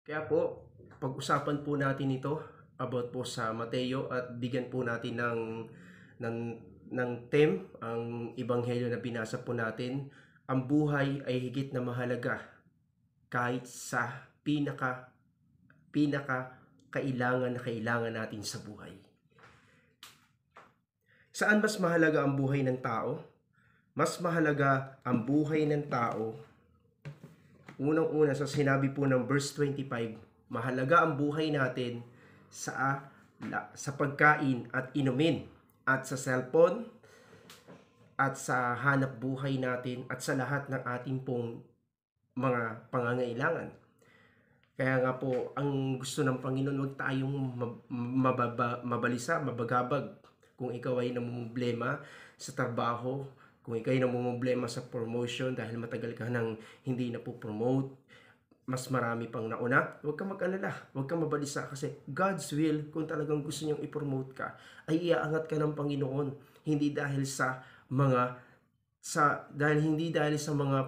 Kaya po, pag-usapan po natin ito about po sa Mateo at bigyan po natin ng ng theme ang ebanghelyo na binasa po natin. Ang buhay ay higit na mahalaga kahit sa pinaka kailangan na kailangan natin sa buhay. Saan mas mahalaga ang buhay ng tao? Mas mahalaga ang buhay ng tao. Unang-una sa sinabi po ng verse 25, mahalaga ang buhay natin sa pagkain at inumin at sa cellphone at sa hanap buhay natin at sa lahat ng ating pong mga pangangailangan. Kaya nga po, ang gusto ng Panginoon, huwag tayong mabalisa, mabagabag. Kung ikaw ay namumblema sa trabaho, kung ikaw ay namumblema sa promotion dahil matagal ka nang hindi na po promote, mas marami pang nauna, huwag kang mag-alala, huwag kang mabalisa kasi God's will, kung talagang gusto niyang i-promote ka, ay iaangat ka ng Panginoon. Hindi dahil sa mga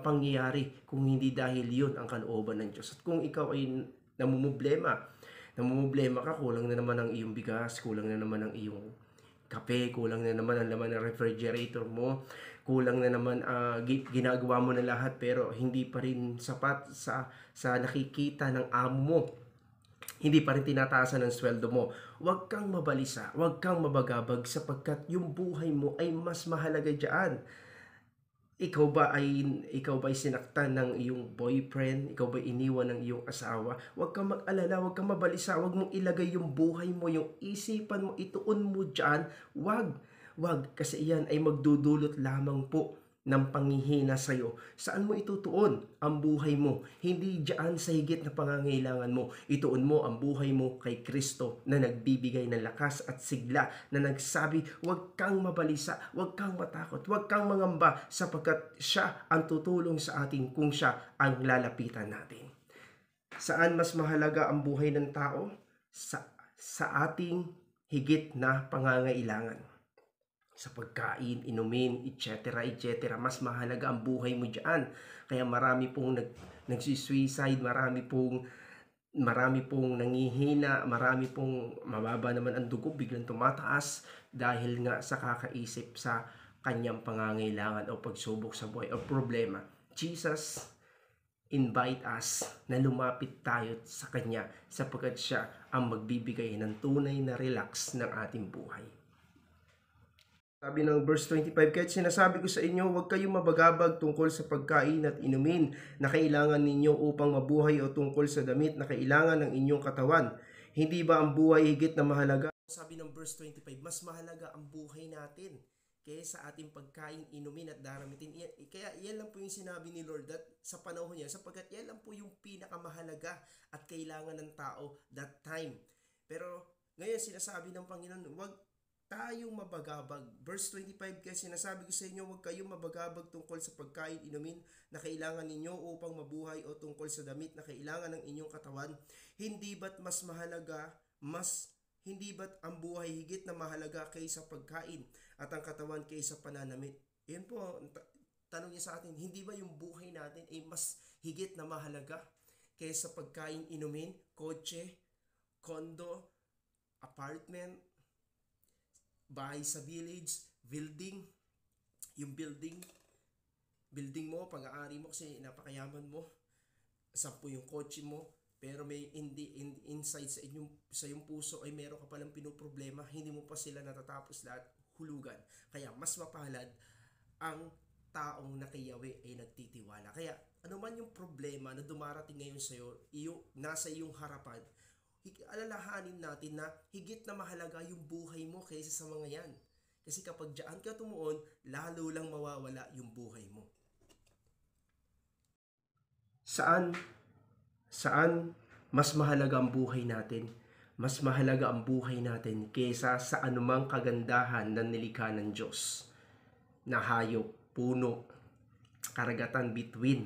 pangyayari, kung hindi dahil yun ang kalooban ng Diyos. At kung ikaw ay namumblema ka, kulang na naman ang iyong bigas, kulang na naman ang iyong kape, kulang na naman ang laman ng refrigerator mo, kulang na naman ginagawa mo na lahat pero hindi pa rin sapat sa nakikita ng amo mo, hindi pa rin tinataasan ng sweldo mo, huwag kang mabalisa, huwag kang mabagabag sapagkat yung buhay mo ay mas mahalaga dyan. Ikaw ba ay sinaktan ng iyong boyfriend? Ikaw ba iniwan ng iyong asawa? Huwag kang mag-alala, huwag kang mabalisa, huwag mong ilagay yung buhay mo, yung isipan mo, ituon mo dyan. Huwag, kasi iyan ay magdudulot lamang po ng panghihina sa'yo. Saan mo itutuon ang buhay mo? Hindi dyan sa higit na pangangailangan mo. Ituon mo ang buhay mo kay Kristo na nagbibigay ng lakas at sigla, na nagsabi, huwag kang mabalisa, huwag kang matakot, huwag kang mangamba sapagkat siya ang tutulong sa atin kung siya ang lalapitan natin. Saan mas mahalaga ang buhay ng tao? Sa ating higit na pangangailangan. Sa pagkain, inumin, etc. Mas mahalaga ang buhay mo dyan. Kaya marami pong nagsisuicide, marami pong nangihina, marami pong mababa naman ang dugo, biglang tumataas dahil nga sa kakaisip sa kanyang pangangailangan o pagsubok sa buhay o problema. Jesus invite us na lumapit tayo sa Kanya sapagkat siya ang magbibigay ng tunay na relax ng ating buhay. Sabi ng verse 25, kahit sinasabi ko sa inyo, huwag kayong mabagabag tungkol sa pagkain at inumin na kailangan ninyo upang mabuhay o tungkol sa damit na kailangan ng inyong katawan. Hindi ba ang buhay higit na mahalaga? Sabi ng verse 25, mas mahalaga ang buhay natin kaysa ating pagkain, inumin at daramitin. Kaya yan lang po yung sinabi ni Lord that sa panahon niya, sapagkat yan lang po yung pinakamahalaga at kailangan ng tao that time. Pero ngayon sinasabi ng Panginoon, huwag tayong mabagabag. Verse 25, kasi sinasabi ko sa inyo, huwag kayong mabagabag tungkol sa pagkain, inumin na kailangan ninyo upang mabuhay o tungkol sa damit na kailangan ng inyong katawan. Hindi ba't ang buhay higit na mahalaga kaysa pagkain at ang katawan kaysa pananamit? Yan po, tanong niya sa atin, hindi ba yung buhay natin ay mas higit na mahalaga kaysa pagkain, inumin, kotse, kondo, apartment, bahay sa village, building, yung building mo, pag-aari mo kasi napakayaman mo, 10 yung kotse mo, pero may inside sa iyong puso ay meron ka palang pinoproblema, hindi mo pa sila natatapos lahat, hulugan. Kaya mas mapalad ang taong nakiyawi ay nagtitiwala. Kaya ano man yung problema na dumarating ngayon sa iyo, nasa iyong harapan, alalahanin natin na higit na mahalaga yung buhay mo kaysa sa mga yan. Kasi kapag diyan ka tumuon, lalo lang mawawala yung buhay mo. Saan mas mahalaga ang buhay natin? Mas mahalaga ang buhay natin kaysa sa anumang kagandahan na nilikha ng Diyos. Na hayop, puno, karagatan, bituin,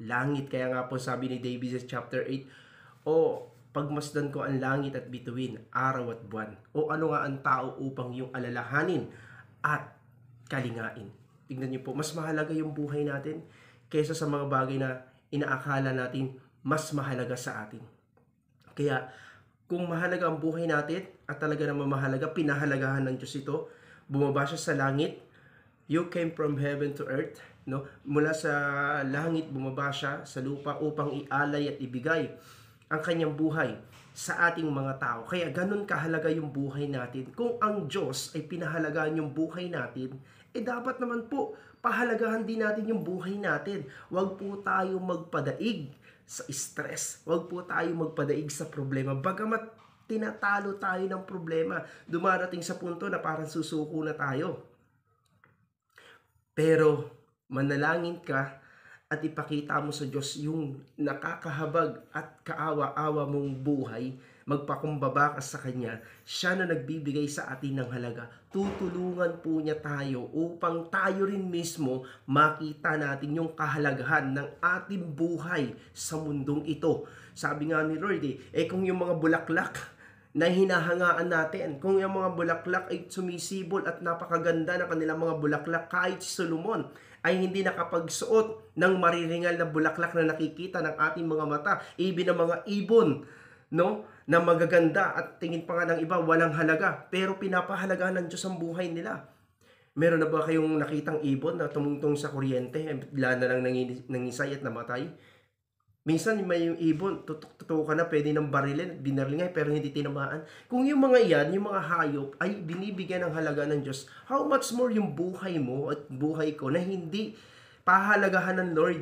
langit. Kaya nga po sabi ni David sa chapter 8, pagmasdan ko ang langit at bituin, araw at buwan. O ano nga ang tao upang yung alalahanin at kalingain. Tingnan niyo po, mas mahalaga yung buhay natin kaysa sa mga bagay na inaakala natin mas mahalaga sa atin. Kaya kung mahalaga ang buhay natin at talaga namang mahalaga, pinahalagahan ng Diyos ito, bumaba siya sa langit, you came from heaven to earth, no? Mula sa langit bumaba siya sa lupa upang ialay at ibigay ang kanyang buhay sa ating mga tao. Kaya ganun kahalaga yung buhay natin. Kung ang Diyos ay pinahalagahan yung buhay natin, dapat naman po pahalagahan din natin yung buhay natin. Huwag po tayo magpadaig sa stress. Huwag po tayo magpadaig sa problema. Bagamat tinatalo tayo ng problema, dumarating sa punto na parang susuko na tayo. Pero manalangin ka at ipakita mo sa Diyos yung nakakahabag at kaawa-awa mong buhay, magpakumbaba ka sa Kanya, siya na nagbibigay sa atin ng halaga. Tutulungan po niya tayo upang tayo rin mismo makita natin yung kahalagahan ng ating buhay sa mundong ito. Sabi nga ni Lord, kung yung mga bulaklak na hinahangaan natin, kung yung mga bulaklak ay sumisibol at napakaganda ng kanilang mga bulaklak, kahit si Solomon ay hindi nakapagsuot ng mariringal na bulaklak na nakikita ng ating mga mata, even ang mga ibon, no, na magaganda at tingin pa nga ng iba walang halaga, pero pinapahalagahan ng Diyos ang buhay nila. Meron na ba kayong nakitang ibon na tumungtong sa kuryente, bigla na lang nangisay at namatay? Minsan may yung ibon, tutukan na, pwede ng barilin, binaril nga, pero hindi tinamaan. Kung yung mga yan, yung mga hayop, ay binibigyan ng halaga ng Diyos, how much more yung buhay mo at buhay ko na hindi pahalagahan ng Lord.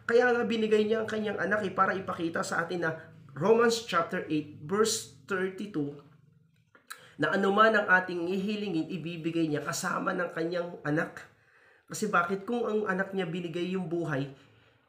Kaya nga binigay niya ang kanyang anak para ipakita sa atin na Romans chapter 8 verse 32, na anuman ang ating ihilingin, ibibigay niya kasama ng kanyang anak. Kasi bakit? Kung ang anak niya binigay yung buhay,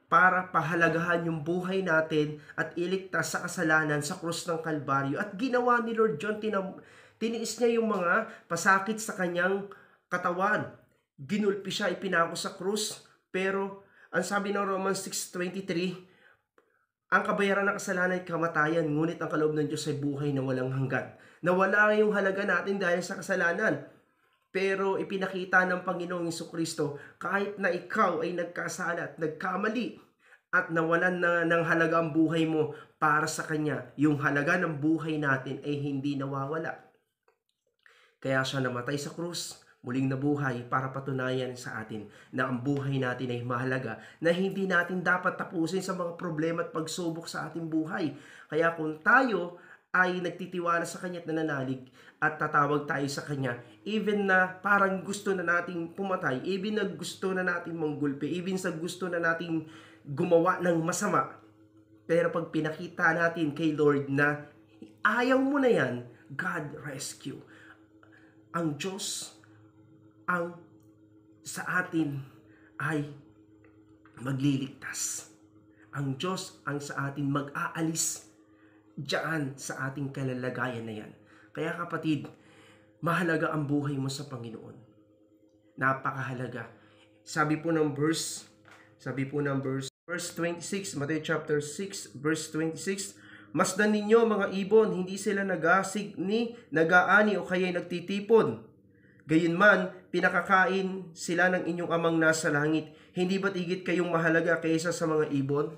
para pahalagahan yung buhay natin at iligtas sa kasalanan sa krus ng Kalbaryo. At ginawa ni Lord John, tiniis niya yung mga pasakit sa kanyang katawan. Ginulpi siya, ipinako sa krus. Pero ang sabi ng Romans 6:23, ang kabayaran ng kasalanan ay kamatayan, ngunit ang kaloob ng Diyos ay buhay na walang hanggan. Nawala yung halaga natin dahil sa kasalanan. Pero ipinakita ng Panginoong Jesucristo, kahit na ikaw ay nagkasala at nagkamali at nawalan na ng halaga ang buhay mo para sa Kanya, yung halaga ng buhay natin ay hindi nawawala. Kaya siya namatay sa krus, muling nabuhay para patunayan sa atin na ang buhay natin ay mahalaga, na hindi natin dapat tapusin sa mga problema at pagsubok sa ating buhay. Kaya kung tayo ay nagtitiwala sa Kanya at nananalig at tatawag tayo sa Kanya, even na parang gusto na nating pumatay, even na gusto na nating manggulpi, even sa gusto na nating gumawa ng masama, pero pag pinakita natin kay Lord na ayaw mo na yan, God rescue. Ang Diyos ang sa atin ay magliligtas. Ang Diyos ang sa atin mag-aalis diyan sa ating kalalagayan na yan. Kaya kapatid, mahalaga ang buhay mo sa Panginoon. Napakahalaga. Sabi po ng verse 26, Matthew chapter 6, verse 26, masdan ninyo mga ibon, hindi sila nagasigni, nagaani o kaya'y nagtitipon. Gayunman, pinakakain sila ng inyong amang nasa langit. Hindi ba't higit kayong mahalaga kaysa sa mga ibon?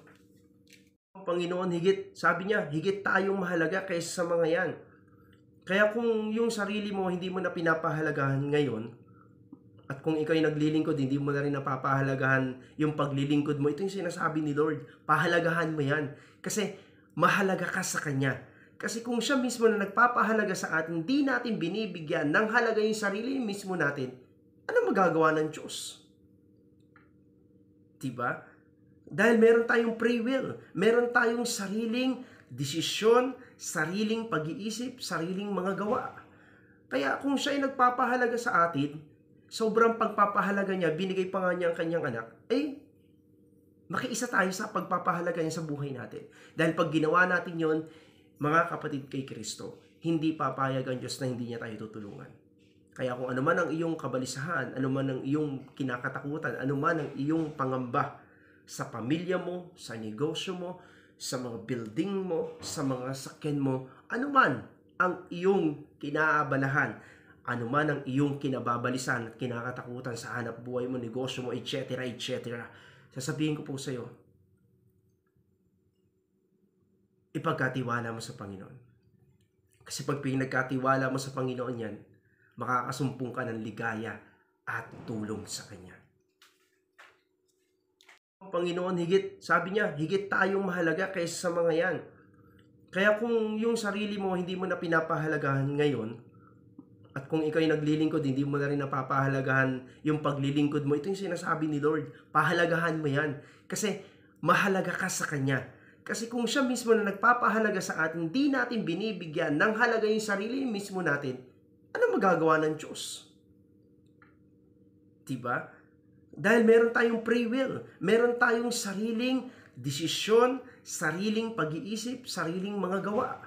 Panginoon, higit, sabi niya, higit tayong mahalaga kaysa sa mga yan. Kaya kung yung sarili mo hindi mo na pinapahalagahan ngayon, at kung ikaw ay naglilingkod, hindi mo na rin napapahalagahan yung paglilingkod mo, ito yung sinasabi ni Lord, pahalagahan mo yan. Kasi mahalaga ka sa Kanya. Kasi kung siya mismo na nagpapahalaga sa atin, di natin binibigyan ng halaga yung sarili mismo natin, ano magagawa ng Diyos? Diba? Dahil meron tayong free will, meron tayong sariling desisyon, sariling pag-iisip, sariling mga gawa. Kaya kung siya ay nagpapahalaga sa atin, sobrang pagpapahalaga niya, binigay pa nga niya ang kanyang anak, makiisa tayo sa pagpapahalaga niya sa buhay natin. Dahil pag ginawa natin yon, mga kapatid kay Kristo, hindi papayag ang Diyos na hindi niya tayo tutulungan. Kaya kung ano man ang iyong kabalisahan, ano man ang iyong kinakatakutan, ano man ang iyong pangamba, sa pamilya mo, sa negosyo mo, sa mga building mo, sa mga sakyan mo, anuman ang iyong kinaabalahan, anuman ang iyong kinababalisan at kinakatakutan sa hanap buhay mo, negosyo mo, etc., etc., sasabihin ko po sa iyo, ipagkatiwala mo sa Panginoon. Kasi pag pinagkatiwala mo sa Panginoon yan, makakasumpong ka ng ligaya at tulong sa Kanya. Ang Panginoon sabi niya, higit tayong mahalaga kaysa sa mga yan. Kaya kung yung sarili mo hindi mo na pinapahalagahan ngayon, at kung ikaw ay naglilingkod, hindi mo na rin napapahalagahan yung paglilingkod mo, ito yung sinasabi ni Lord, pahalagahan mo yan. Kasi mahalaga ka sa Kanya. Kasi kung siya mismo na nagpapahalaga sa atin, hindi natin binibigyan ng halaga yung sarili mismo natin, ano magagawa ng Diyos? Diba? Dahil meron tayong free will, meron tayong sariling desisyon, sariling pag-iisip, sariling mga gawa.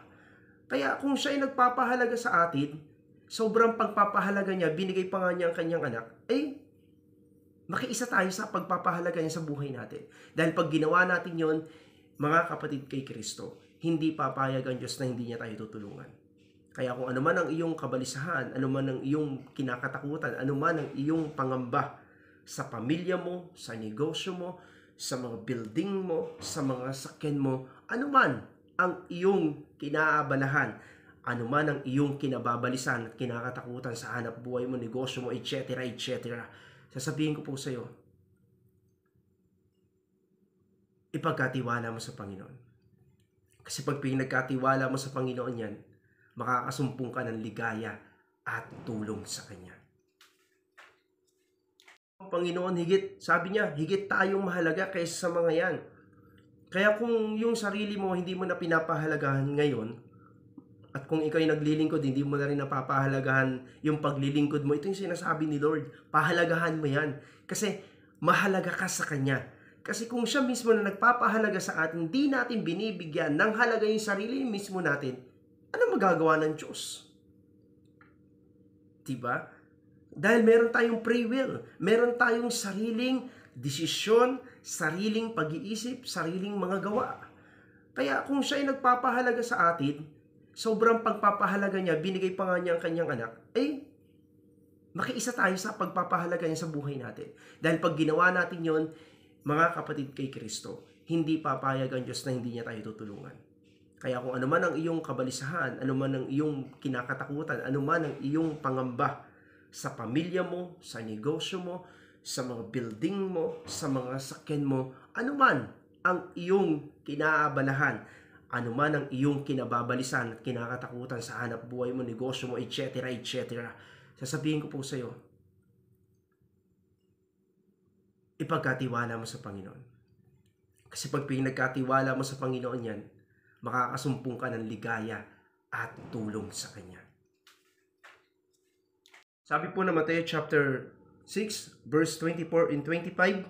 Kaya kung siya ay nagpapahalaga sa atin, sobrang pagpapahalaga niya, binigay pa nga niya ang kanyang anak, makiisa tayo sa pagpapahalaga niya sa buhay natin. Dahil pag ginawa natin yon, mga kapatid kay Kristo, hindi papayag ang Diyos na hindi niya tayo tutulungan. Kaya kung anuman ang iyong kabalisahan, anuman ang iyong kinakatakutan, anuman ang iyong pangamba sa pamilya mo, sa negosyo mo, sa mga building mo, sa mga sakyan mo, anuman ang iyong kinaabalahan, anuman ang iyong kinababalisan at kinakatakutan sa hanap buhay mo, negosyo mo, etc., etc., sasabihin ko po sa iyo, ipagkatiwala mo sa Panginoon. Kasi pag pinagkatiwala mo sa Panginoon yan, makakasumpong ka ng ligaya at tulong sa Kanya. Ang Panginoon sabi niya, higit tayong mahalaga kaysa sa mga yan. Kaya kung yung sarili mo hindi mo na pinapahalagahan ngayon, at kung ikaw ay naglilingkod, hindi mo na rin napapahalagahan yung paglilingkod mo, ito yung sinasabi ni Lord, pahalagahan mo yan. Kasi mahalaga ka sa Kanya. Kasi kung siya mismo na nagpapahalaga sa atin, hindi natin binibigyan ng halaga yung sarili mismo natin, ano magagawa ng Diyos? Diba? Dahil meron tayong free will, meron tayong sariling desisyon, sariling pag-iisip, sariling mga gawa. Kaya kung siya ay nagpapahalaga sa atin, sobrang pagpapahalaga niya, binigay pa nga niya ang kanyang anak, makiisa tayo sa pagpapahalaga niya sa buhay natin. Dahil pag ginawa natin yon, mga kapatid kay Kristo, hindi papayag ang Diyos na hindi niya tayo tutulungan. Kaya kung anuman ang iyong kabalisahan, anuman ang iyong kinakatakutan, anuman ang iyong pangamba sa pamilya mo, sa negosyo mo, sa mga building mo, sa mga sakyan mo, anuman ang iyong kinaabalahan, anuman ang iyong kinababalisan at kinakatakutan sa hanap buhay mo, negosyo mo, etc., etc., sasabihin ko po sa iyo, ipagkatiwala mo sa Panginoon. Kasi pag pinagkatiwala mo sa Panginoon yan, makakasumpong ka ng ligaya at tulong sa Kanya. Sabi po na Mateo chapter 6, verse 24 and 25,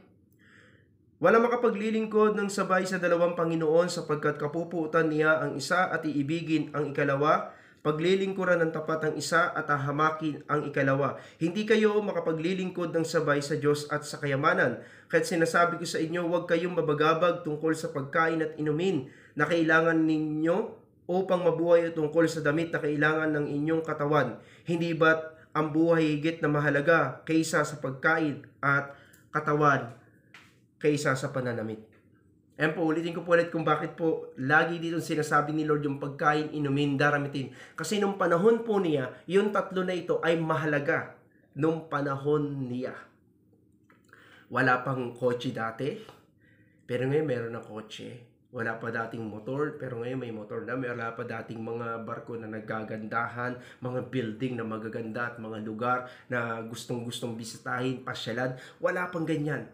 wala makapaglilingkod ng sabay sa dalawang Panginoon sapagkat kapupuutan niya ang isa at iibigin ang ikalawa, paglilingkuran ng tapat ang isa at hahamakin ang ikalawa. Hindi kayo makapaglilingkod ng sabay sa Diyos at sa kayamanan. Kaya't sinasabi ko sa inyo, huwag kayong mabagabag tungkol sa pagkain at inumin na kailangan ninyo upang mabuhay at tungkol sa damit na kailangan ng inyong katawan. Hindi ba't ang buhay higit na mahalaga kaysa sa pagkain at katawan kaysa sa pananamit? Ayan po, ulitin ko po ulit kung bakit po lagi dito sinasabi ni Lord yung pagkain, inumin, daramitin. Kasi nung panahon po niya, yung tatlo na ito ay mahalaga nung panahon niya. Wala pang kotse dati, pero ngayon meron ng kotse. Wala pa dating motor, pero ngayon may motor na. Wala pa dating mga barko na nagagandahan, mga building na magaganda at mga lugar na gustong-gustong bisitahin, pasyalan. Wala pang ganyan,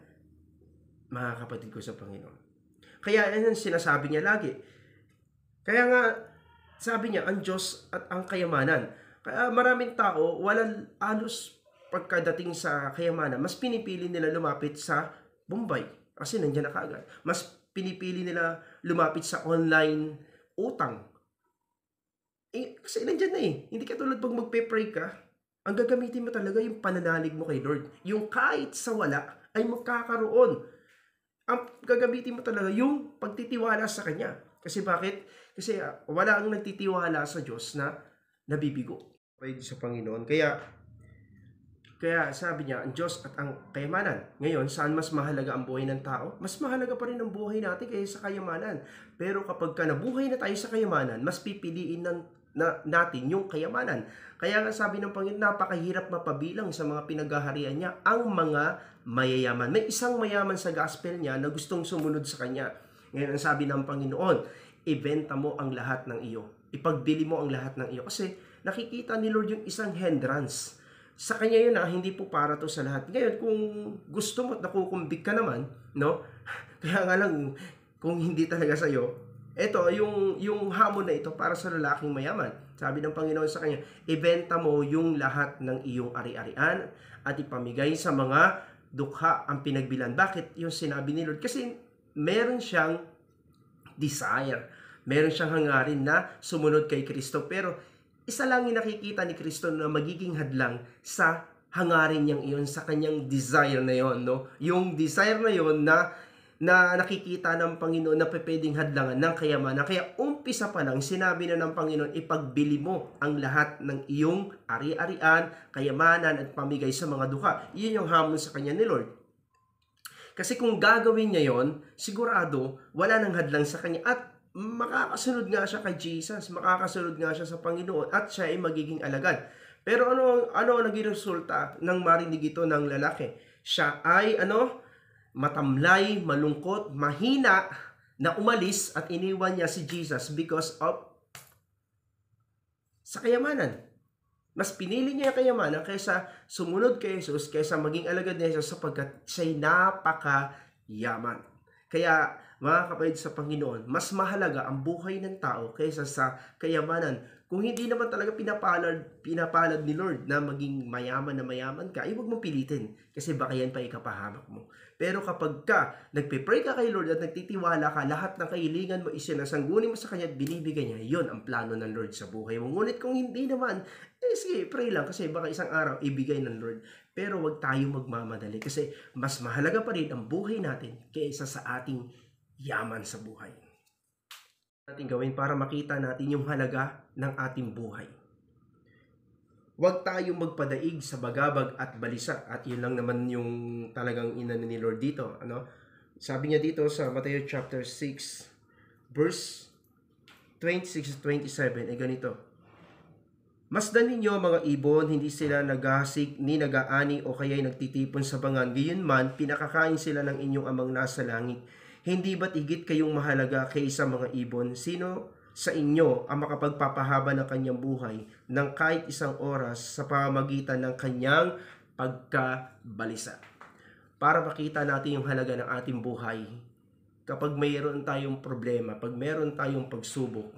mga kapatid ko sa Panginoon. Kaya yan ang sinasabi niya lagi. Kaya nga, sabi niya, ang Diyos at ang kayamanan. Kaya maraming tao, walang alos pagkadating sa kayamanan, mas pinipili nila lumapit sa Bombay. Kasi nandiyan na kaagad. Mas pinipili nila lumapit sa online utang. Kasi nandiyan na Hindi katulad pag magpe-pray ka, ang gagamitin mo talaga yung pananalig mo kay Lord. Yung kahit sa wala, ay magkakaroon. Ang gagamitin mo talaga yung pagtitiwala sa Kanya. Kasi bakit? Kasi wala ang nagtitiwala sa Diyos na nabibigo. Pray sa Panginoon. Kaya Kaya sabi niya, ang Diyos at ang kayamanan. Ngayon, saan mas mahalaga ang buhay ng tao? Mas mahalaga pa rin ang buhay natin kaysa sa kayamanan. Pero kapag ka nabuhay na tayo sa kayamanan, mas pipiliin natin yung kayamanan. Kaya nga sabi ng Panginoon, napakahirap mapabilang sa mga pinaghaharian niya ang mga mayayaman. May isang mayaman sa gospel niya na gustong sumunod sa kanya. Ngayon, ang sabi ng Panginoon, ibenta mo ang lahat ng iyo. Ipagbili mo ang lahat ng iyo. Kasi nakikita ni Lord yung isang hindrance. Sa kanya yun hindi po para to sa lahat. Ngayon, kung gusto mo at nakukumbik ka naman, no? Kaya nga lang, kung hindi talaga sa'yo, ito, yung hamon na ito para sa lalaking mayaman. Sabi ng Panginoon sa kanya, ibenta mo yung lahat ng iyong ari-arian at ipamigay sa mga dukha ang pinagbilan. Bakit yung sinabi ni Lord? Kasi meron siyang desire. Meron siyang hangarin na sumunod kay Kristo. Pero isa lang yung nakikita ni Kristo na magiging hadlang sa hangarin niyang iyon, sa kanyang desire na yon, no? Yung desire na yon na nakikita ng Panginoon na pwedeng hadlangan ng kayamanan. Kaya umpisa pa lang, sinabi na ng Panginoon, ipagbili mo ang lahat ng iyong ari-arian, kayamanan at pamigay sa mga dukha. Iyon yung hamon sa kanya ni Lord. Kasi kung gagawin niya yon, sigurado wala nang hadlang sa kanya at makakasunod nga siya kay Jesus, makakasunod nga siya sa Panginoon at siya ay magiging alagad. Pero ano ang naging resulta nang marinig ito ng lalaki? Siya ay matamlay, malungkot, mahina na umalis at iniwan niya si Jesus because of sa kayamanan. Mas pinili niya yung kayamanan kaysa sumunod kay Jesus, kaysa maging alagad ni Jesus sapagkat siya'y napakayaman. Kaya mga kapatid sa Panginoon, mas mahalaga ang buhay ng tao kaysa sa kayamanan. Kung hindi naman talaga pinapalad ni Lord na maging mayaman na mayaman ka, ay huwag mong pilitin kasi baka yan pa ikapahamak mo. Pero kapag ka nagpe-pray ka kay Lord at nagtitiwala ka, lahat ng kahilingan mo isinasanggunin mo sa Kanya at binibigay niya, yon ang plano ng Lord sa buhay mo. Ngunit kung hindi naman, sige, pray lang kasi baka isang araw ibigay ng Lord. Pero huwag tayo magmamadali kasi mas mahalaga pa rin ang buhay natin kaysa sa ating yaman sa buhay. Natin gawin para makita natin yung halaga ng ating buhay. Huwag tayong magpadaig sa bagabag at balisa. At yun lang naman yung talagang inano ni Lord dito. Sabi niya dito sa Matthew chapter 6, verse 26-27, ganito. Masdan ninyo mga ibon, hindi sila naghahasik ni nagaani o kaya'y nagtitipon sa bangan. Gayunman, pinakakain sila ng inyong amang nasa langit. Hindi ba't higit kayong mahalaga kaysa mga ibon? Sino sa inyo ang makapagpapahaba ng kanyang buhay ng kahit isang oras sa pamamagitan ng kanyang pagkabalisa? Para makita natin yung halaga ng ating buhay, kapag mayroon tayong problema, pag mayroon tayong pagsubok,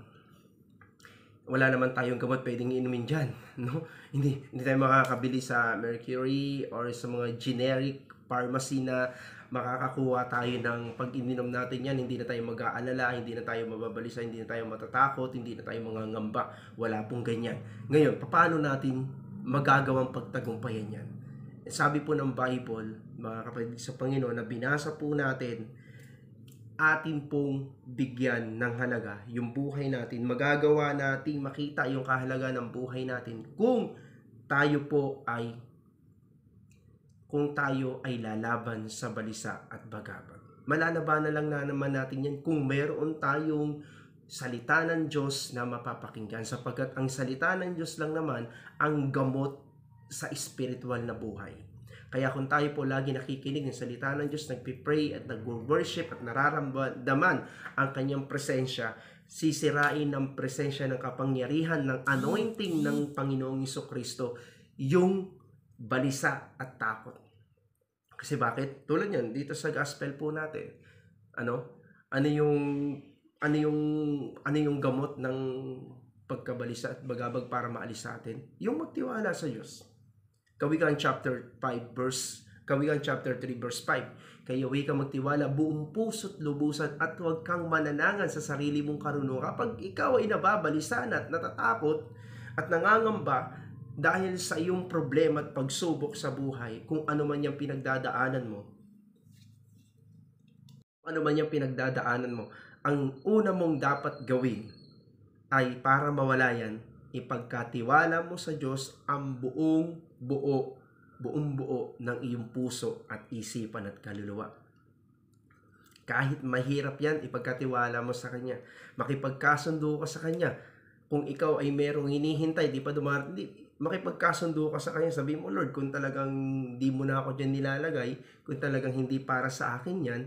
wala naman tayong gamot pwedeng inumin dyan, no? Hindi tayo makakabili sa Mercury or sa mga generic pharmacy na makakakuha tayo ng pag ininom natin yan, hindi na tayo mag-aalala, hindi na tayo mababalisa, hindi na tayo matatakot, hindi na tayo mangangamba. Wala pong ganyan. Ngayon, paano natin magagawang pagtagumpayan yan? Sabi po ng Bible, mga kapatid sa Panginoon, na binasa po natin, atin pong bigyan ng halaga yung buhay natin. Magagawa nating makita yung kahalaga ng buhay natin kung tayo ay lalaban sa balisa at bagabag. Malalabanan lang na naman natin yan kung mayroon tayong salita ng Diyos na mapapakinggan, sapagkat ang salita ng Diyos lang naman ang gamot sa spiritual na buhay. Kaya kung tayo po lagi nakikinig ng salita ng Diyos, nagpipray at nag-worship at nararamdaman ang kanyang presensya, sisirain ng presensya ng kapangyarihan ng anointing ng Panginoong Jesucristo yung balisa at takot. Kasi bakit? Tulad yan, dito sa gospel po natin, ano yung gamot ng pagkabalisa at bagabag para maalis sa atin? Yung magtiwala sa Diyos. Kawikaan chapter 3 verse 5. Kaya huwag kang magtiwala buong puso't lubusan at huwag kang mananangan sa sarili mong karunungan. Kapag ikaw ay nababalisan at natatakot at nangangamba dahil sa iyong problema at pagsubok sa buhay, kung ano man yung pinagdadaanan mo, ang una mong dapat gawin ay para mawala yan, ipagkatiwala mo sa Diyos ang buong buo buong buo ng iyong puso at isipan at kaluluwa. Kahit mahirap yan, ipagkatiwala mo sa Kanya. Makipagkasundo ka sa Kanya. Kung ikaw ay merong hinihintay, di pa dumarating, makipagkasundo ka sa Kanya. Sabi mo, Lord, kung talagang di mo na ako dyan nilalagay, kung talagang hindi para sa akin yan,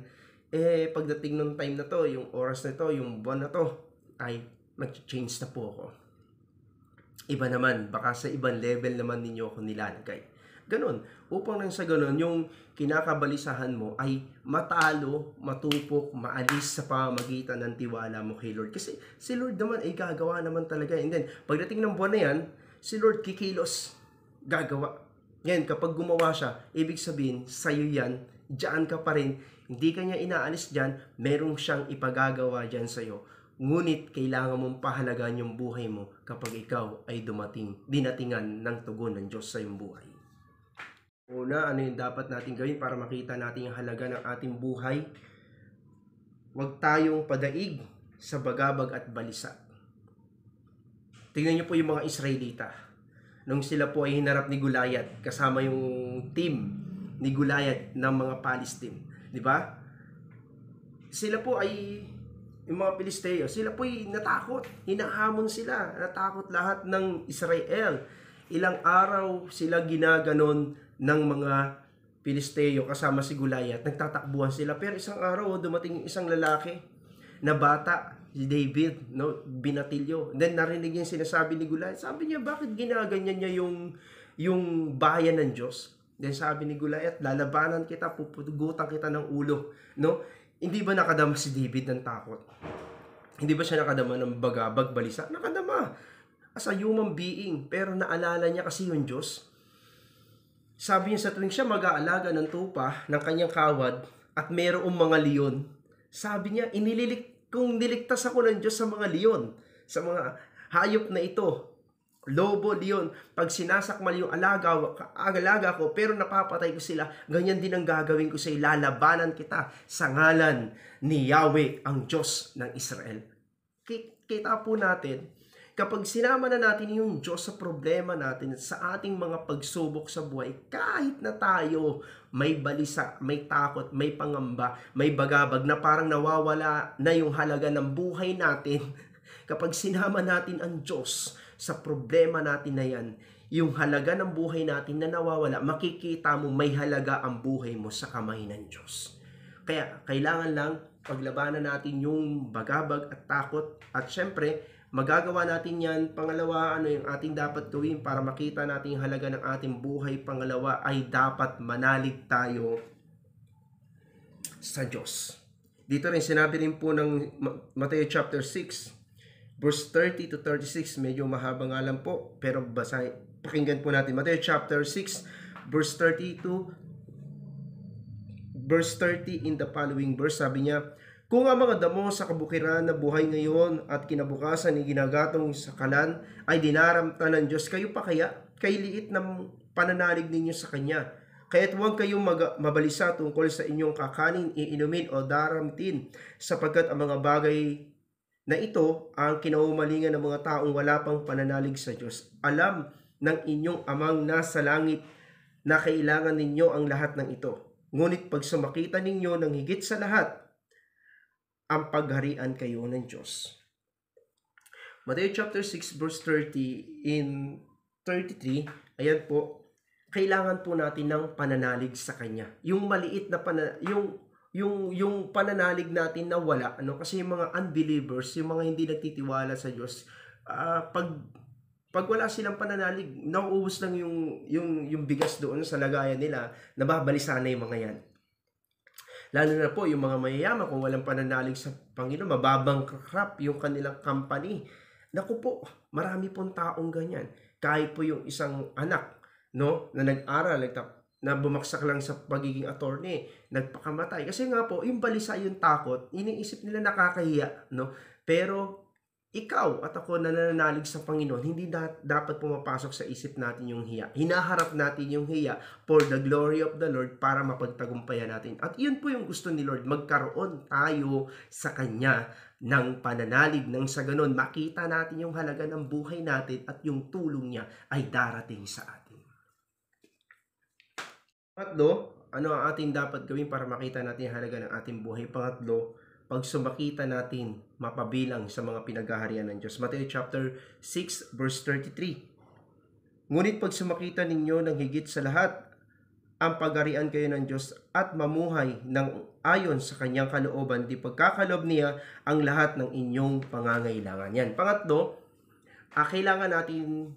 pagdating ng time na to, yung oras na to, yung buwan na to, ay mag-change na po ako. Iba naman, baka sa ibang level naman ninyo ako nilalagay. Ganon. Upang nang sa ganon, yung kinakabalisahan mo ay matalo, matupok, maalis sa pamamagitan ng tiwala mo kay Lord. Kasi si Lord naman ay gagawa naman talaga. And then, pagdating ng buwan na yan, si Lord kikilos, gagawa. Yan, kapag gumawa siya, ibig sabihin, sa'yo yan, dyan ka pa rin, hindi ka niya inaalis dyan, merong siyang ipagagawa dyan sa'yo. Ngunit kailangan mong pahalagaan yung buhay mo kapag ikaw ay dinatingan ng tugon ng Diyos sa iyong buhay. Una, ano yung dapat natin gawin para makita natin yung halaga ng ating buhay? Huwag tayong padaig sa bagabag at balisa. Tingnan niyo po yung mga Israelita. Nung sila po ay hinarap ni Goliath, kasama yung team ni Goliath ng mga Palestine. Di ba? Sila po ay, yung mga Pilisteo, sila po ay natakot. Hinahamon sila. Natakot lahat ng Israel. Ilang araw sila ginaganon ng mga Pilisteo kasama si Goliath. Nagtatakbuhan sila. Pero isang araw, dumating isang lalaki na bata, si David, no? Binatilyo. Then narinig niya yung sinasabi ni Goliath. Sabi niya, bakit ginaganyan niya yung bayan ng Diyos? Then sabi ni Goliath, lalabanan kita, pupugutan kita ng ulo. No? Hindi ba nakadama si David ng takot? Hindi ba siya nakadama ng bagabag, balisa? Nakadama. As a human being. Pero naalala niya kasi yung Diyos. Sabi niya sa tuwing siya mag-aalaga ng tupa ng kanyang kawad at mayroong mga leon, sabi niya, kung niligtas ako ng Diyos sa mga leon, sa mga hayop na ito, lobo, leon, pag sinasakmal yung alaga ko, pero napapatay ko sila, ganyan din ang gagawin ko sa iyo, lalabanan kita sa ngalan ni Yahweh, ang Diyos ng Israel. Kita po natin, kapag sinama na natin yung Diyos sa problema natin, sa ating mga pagsubok sa buhay, kahit na tayo may balisa, may takot, may pangamba, may bagabag na parang nawawala na yung halaga ng buhay natin, kapag sinama natin ang Diyos sa problema natin na yan, yung halaga ng buhay natin na nawawala, makikita mo may halaga ang buhay mo sa kamay ng Diyos. Kaya kailangan lang paglabanan natin yung bagabag at takot, at syempre, magagawa natin yan. Pangalawa, ano yung ating dapat gawin para makita natin yung halaga ng ating buhay? Pangalawa ay dapat manalig tayo sa Diyos. Dito rin sinabi rin po ng Matthew chapter 6, verse 30 to 36. Medyo mahaba nga lang po, pero pakinggan po natin. Matthew chapter 6, verse 30 to verse 30 in the following verse. Sabi niya, kung ang mga damo sa kabukiran na buhay ngayon at kinabukasan ni ginagatong sa kalan ay dinaramta ng Diyos, kayo pa kaya? Kay liit ng pananalig ninyo sa Kanya. Kaya't huwag kayong mabalisa tungkol sa inyong kakanin, iinumin o daramtin, sapagkat ang mga bagay na ito ang kinaumalingan ng mga taong wala pang pananalig sa Diyos. Alam ng inyong amang nasa langit na kailangan ninyo ang lahat ng ito. Ngunit pag sumakita ninyo ng higit sa lahat, ang pagharian kayo ng Diyos. Matthew chapter 6 verse 30 in 33, ayan po, kailangan po natin ng pananalig sa Kanya. Yung maliit na yung pananalig natin na wala, ano, kasi yung mga unbelievers, yung mga hindi nagtitiwala sa Diyos, pag wala silang pananalig, nauubos lang yung bigas doon sa lagayan nila, nababalisa na yung mga yan. Lalo na po yung mga mayayaman, kung walang pananalig sa Panginoon, mababangkrap yung kanilang company. Naku po, marami pong taong ganyan. Kahit po yung isang anak, no, na nag-aral, na bumaksak lang sa pagiging attorney, nagpakamatay. Kasi nga po, yung balisa, yung takot, iniisip nila nakakahiya, no? Pero ikaw at ako na nananalig sa Panginoon, hindi dapat pumapasok sa isip natin yung hiya. Hinaharap natin yung hiya for the glory of the Lord para mapagtagumpayan natin. At yun po yung gusto ni Lord, magkaroon tayo sa Kanya ng pananalig, nang sa ganun makita natin yung halaga ng buhay natin at yung tulong niya ay darating sa atin. Pangatlo, ano ang ating dapat gawin para makita natin ang halaga ng ating buhay? Pangatlo, pag sumakita natin, mapabilang sa mga pinaghaharian ng Diyos. Matthew chapter 6 verse 33. Ngunit pag sumakita ninyo ng higit sa lahat, ang pagharian kayo ng Diyos at mamuhay ng ayon sa kanyang kalooban, di pagkakalob niya ang lahat ng inyong pangangailangan. Yan. Pangatlo, kailangan natin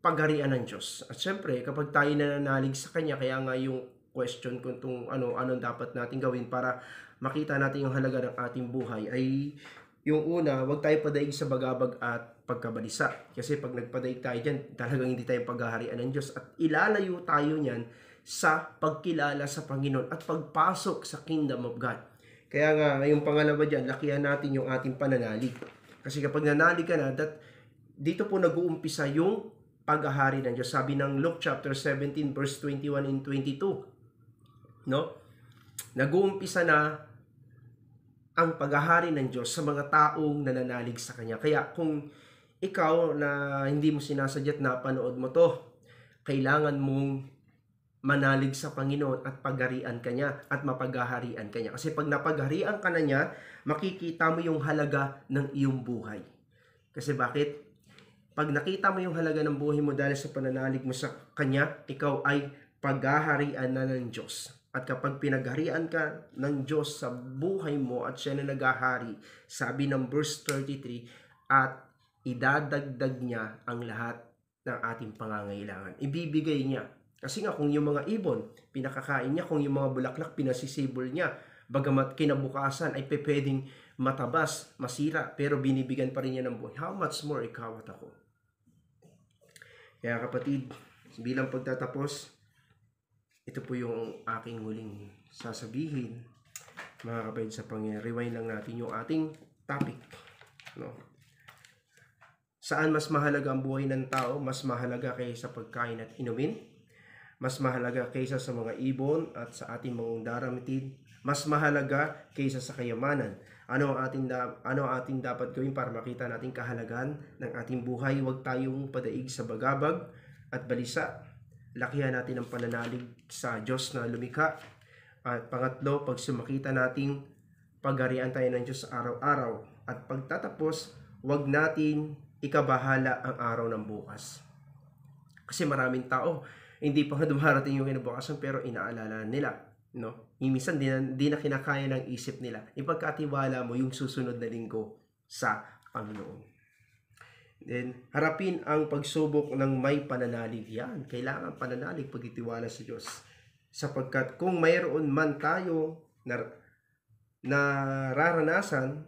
pagharian ng Diyos. At syempre, kapag tayo nananalig sa Kanya, kaya nga yung question kung anong dapat natin gawin para makita natin yung halaga ng ating buhay ay yung una, huwag tayo padaig sa bagabag at pagkabalisa. Kasi pag nagpadaig tayo dyan, talagang hindi tayo paghaharian ng Diyos at ilalayo tayo niyan sa pagkilala sa Panginoon at pagpasok sa kingdom of God. Kaya nga, yung pangalawa dyan, lakihan natin yung ating pananalig. Kasi kapag nanalig ka na, dito po nag-uumpisa yung paghahari ng Diyos. Sabi ng Luke chapter 17 verse 21 and 22. No? Nag-uumpisa na ang paghahari ng Diyos sa mga taong nananalig sa Kanya. Kaya kung ikaw na hindi mo sinasadya't napanood mo to, kailangan mong manalig sa Panginoon at pagharian ka niya at mapaghaharian ka niya. Kasi pag napagharian ka na niya, makikita mo yung halaga ng iyong buhay. Kasi bakit? Pag nakita mo yung halaga ng buhay mo dahil sa pananalig mo sa Kanya, ikaw ay paghaharian na ng Diyos. At kapag pinagharian ka ng Diyos sa buhay mo at siya na naghahari, sabi ng verse 33, at idadagdag niya ang lahat ng ating pangangailangan. Ibibigay niya. Kasi nga kung yung mga ibon, pinakakain niya, kung yung mga bulaklak, pinasisibol niya, bagamat kinabukasan ay pwedeng matabas, masira, pero binibigyan pa rin niya ng buhay. How much more ikaw at ako? Kaya kapatid, bilang pagtatapos, ito po yung aking huling sasabihin. Mga kapatid sa Panginoon, rewind lang natin yung ating topic. No? Saan mas mahalaga ang buhay ng tao? Mas mahalaga kaysa pagkain at inumin? Mas mahalaga kaysa sa mga ibon at sa ating mga daramitin? Mas mahalaga kaysa sa kayamanan? Ano ang ating dapat gawin para makita natin kahalagan ng ating buhay? Huwag tayong padaig sa bagabag at balisa. Lakihan natin ang pananalig sa Diyos na lumikha. At pangatlo, pag sumakita nating pagharian tayo ng Diyos araw-araw. At pagtatapos, huwag natin ikabahala ang araw ng bukas. Kasi maraming tao, hindi pa dumarating yung kinabukasan pero inaalala nila. No? Minsan di na kinakaya ng isip nila. Ipagkatiwala mo yung susunod na linggo sa Panginoon. Then, harapin ang pagsubok ng may pananalig. Yan, kailangan pananalig, pagtitiwala sa Diyos. Sapagkat kung mayroon man tayo na nararanasan,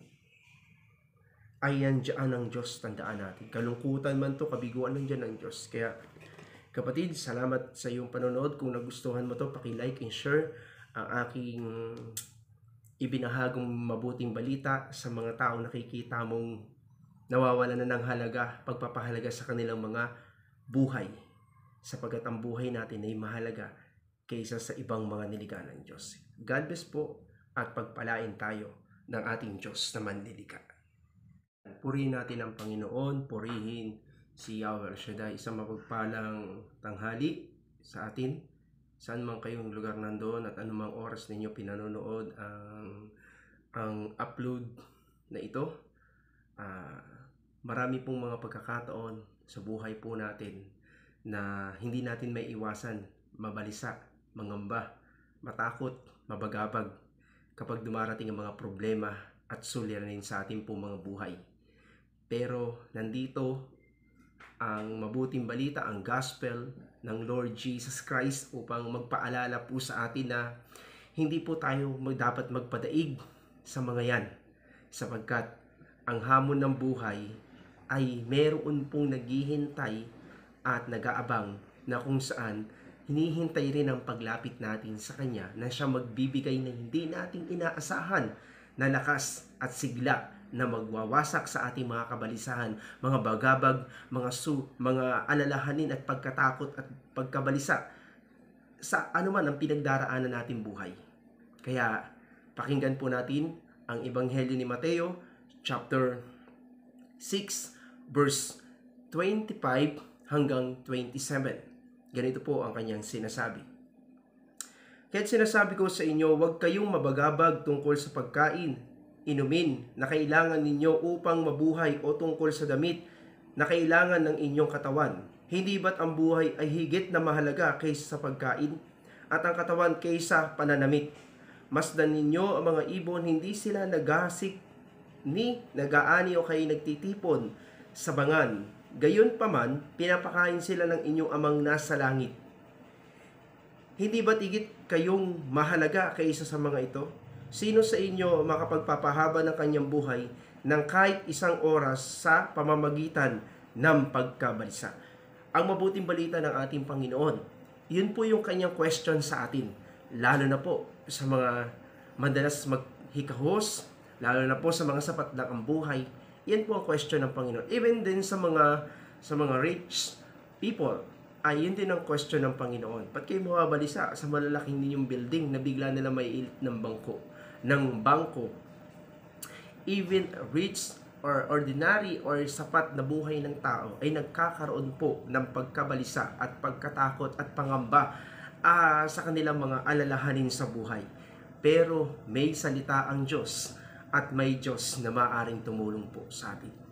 ay nandiyan ng Diyos, tandaan natin. Kalungkutan man to, kabiguan, nandiyan ng Diyos. Kaya, kapatid, salamat sa iyong panonood. Kung nagustuhan mo to, paki-like and share ang aking ibinahagong mabuting balita sa mga tao nakikita mong nawawalan na ng halaga, pagpapahalaga sa kanilang mga buhay. Sapagkat ang buhay natin ay mahalaga kaysa sa ibang mga nilikha ng Diyos. God bless po at pagpalain tayo ng ating Diyos na manlilikha. Purihin natin ang Panginoon, purihin si Yahweh Shaddai. Isang mapagpalang tanghali sa atin. Saan man kayong lugar nandoon at anumang oras ninyo pinanonood ang upload na ito. Marami pong mga pagkakataon sa buhay po natin na hindi natin may iwasan, mabalisa, mangamba, matakot, mabagabag kapag dumarating ang mga problema at suliranin sa ating pong mga buhay. Pero nandito ang mabuting balita, ang gospel ng Lord Jesus Christ upang magpaalala po sa atin na hindi po tayo dapat magpadaig sa mga yan sapagkat ang hamon ng buhay ay meron pong naghihintay at nag-aabang na kung saan hinihintay rin ang paglapit natin sa Kanya na siya magbibigay ng hindi nating inaasahan na lakas at sigla na magwawasak sa ating mga kabalisahan, mga bagabag, mga alalahanin at pagkatakot at pagkabalisa sa anuman ang pinagdaraanan nating buhay. Kaya pakinggan po natin ang Ebanghelyo ni Mateo, chapter 6, verse 25 hanggang 27. Ganito po ang kanyang sinasabi. Kaya't sinasabi ko sa inyo, huwag kayong mabagabag tungkol sa pagkain, inumin na kailangan ninyo upang mabuhay o tungkol sa damit na kailangan ng inyong katawan. Hindi ba't ang buhay ay higit na mahalaga kaysa sa pagkain at ang katawan kaysa pananamit? Masdan ninyo ang mga ibon, hindi sila naghahasik ni nag-aani o kayo nagtitipon sa bangan. Gayon paman, pinapakain sila ng inyong amang nasa langit. Hindi ba tigit kayong mahalaga kaysa sa mga ito? Sino sa inyo makapagpapahaba ng kanyang buhay ng kahit isang oras sa pamamagitan ng pagkabalisa? Ang mabuting balita ng ating Panginoon, yun po yung kanyang question sa atin. Lalo na po sa mga madalas maghikahos, lalo na po sa mga sapat lang ang buhay. Yan po ang question ng Panginoon. Even din sa mga rich people, ay yun din ang question ng Panginoon. Ba't kayo mababalisa sa malalaking ninyong building na bigla nila may ilit ng bangko? Even rich or ordinary or sapat na buhay ng tao ay nagkakaroon po ng pagkabalisa at pagkatakot at pangamba sa kanilang mga alalahanin sa buhay. Pero may salita ang Diyos at may Diyos na maaaring tumulong po sa atin.